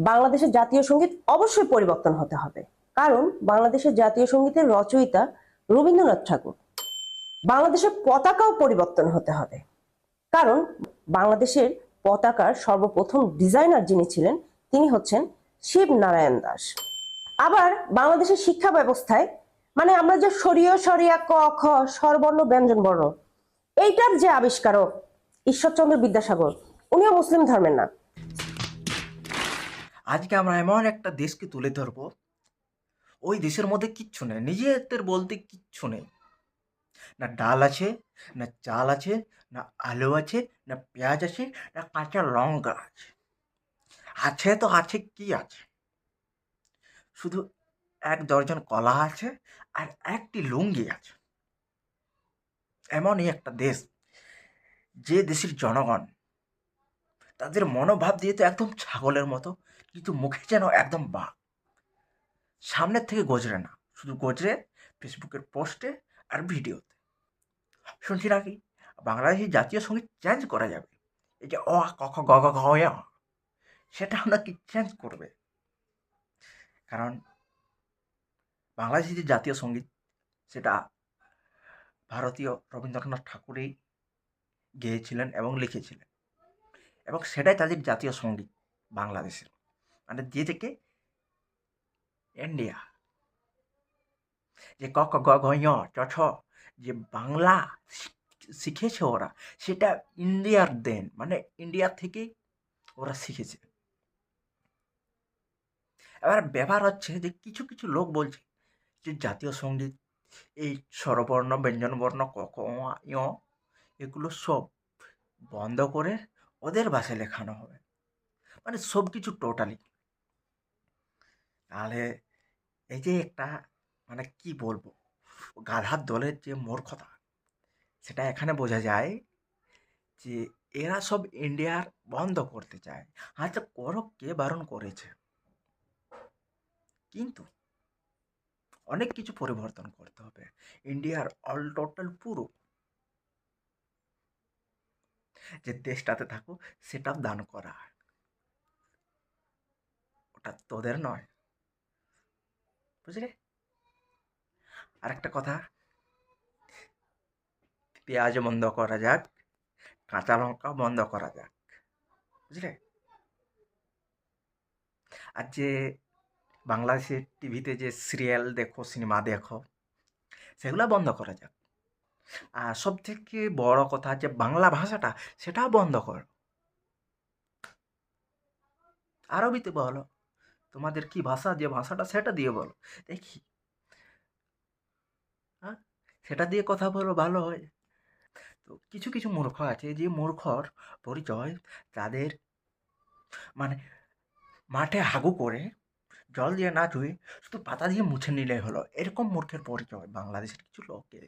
বাংলাদেশের জাতীয় সঙ্গীত অবশ্যই পরিবর্তন হতে হবে, কারণ বাংলাদেশের জাতীয় সঙ্গীতের রচয়িতা রবীন্দ্রনাথ ঠাকুর। বাংলাদেশের পতাকাও পরিবর্তন হতে হবে, কারণ বাংলাদেশের পতাকার সর্বপ্রথম ডিজাইনার যিনি ছিলেন তিনি হচ্ছেন শিব নারায়ণ দাস। আবার বাংলাদেশের শিক্ষা ব্যবস্থায় আমরা যে সরিয় সরিয়া ক খ স্বরবর্ণ ব্যঞ্জন বর্ণ এইটার যে আবিষ্কারক ঈশ্বরচন্দ্র বিদ্যাসাগর, উনিও মুসলিম ধর্মের না। আজকে আমরা এমন একটা দেশকে তুলে ধরবো, ওই দেশের মধ্যে কিচ্ছু নেই, নিজেদের বলতে কিচ্ছু নেই। না ডাল আছে, না চাল আছে, না আলু আছে, না পেঁয়াজ আছে, না কাঁচা লঙ্কা আছে। আছে তো আছে, কি আছে? শুধু এক দর্জন কলা আছে আর একটি লুঙ্গি আছে। এমনই একটা দেশ, যে দেশের জনগণ তাদের মনোভাব দিয়ে তো একদম ছাগলের মতো, কিন্তু মুখে যেন একদম বাঘ। সামনের থেকে গজরে না, শুধু গজরে ফেসবুকের পোস্টে আর ভিডিওতে। শুনছি নাকি বাংলাদেশের জাতীয় সঙ্গীত চেঞ্জ করা যাবে, এই যে অ আ ক খ গ ঘ ঘ ঙ, সেটাও নাকি চেঞ্জ করবে। কারণ বাংলাদেশের যে জাতীয় সঙ্গীত, সেটা ভারতীয় রবীন্দ্রনাথ ঠাকুরই গেয়েছিলেন এবং লিখেছিলেন, এবং সেটাই তাদের জাতীয় সঙ্গীত বাংলাদেশের, মানে যে থেকে ইন্ডিয়া। যে ক খ গ ঘ ঞ চ ছ, যে বাংলা শিখেছে ওরা, সেটা ইন্ডিয়ার দেন, মানে ইন্ডিয়া থেকেই ওরা শিখেছে। এবার ব্যাপার হচ্ছে যে কিছু কিছু লোক বলছে যে জাতীয় সঙ্গীত, এই স্বরবর্ণ ব্যঞ্জনবর্ণ ক খ অ আ, ঞ, এগুলো সব বন্ধ করে ওদের ভাষায় লেখানো হবে, মানে সব কিছু টোটালি। তাহলে এই যে একটা, মানে কি বলবো, গাধার দলের যে মূর্খতা, সেটা এখানে বোঝা যায় যে এরা সব ইন্ডিয়ার বন্ধ করতে চায়। আচ্ছা করো, কে বারণ করেছে? কিন্তু অনেক কিছু পরিবর্তন করতে হবে ইন্ডিয়ার অল টোটাল পুরো, যে দেশটাতে থাকো সেটাও দান করা, ওটা তোদের নয়, বুঝলে? আরেকটা কথা, পেঁয়াজ বন্ধ করা যাক, কাঁচা লঙ্কা বন্ধ করা যাক, বুঝলে? আর যে বাংলাদেশের টিভিতে যে সিরিয়াল দেখো, সিনেমা দেখো, সেগুলো বন্ধ করা যাক। আর সব থেকে বড় কথা, যে বাংলা ভাষাটা, সেটাও বন্ধ করো। আরবিতে বলো, তোমাদের কি ভাষা, যে ভাষাটা সেটা দিয়ে বলো, দেখি। হ্যাঁ, সেটা দিয়ে কথা বলো, ভালো হয়। তো কিছু কিছু মূর্খ আছে, যে মূর্খর পরিচয় তাদের, মানে মাঠে হাগু করে জল দিয়ে না ধুয়ে শুধু পাতা দিয়ে মুছে নিলেই হলো, এরকম মূর্খের পরিচয় বাংলাদেশের কিছু লোকের।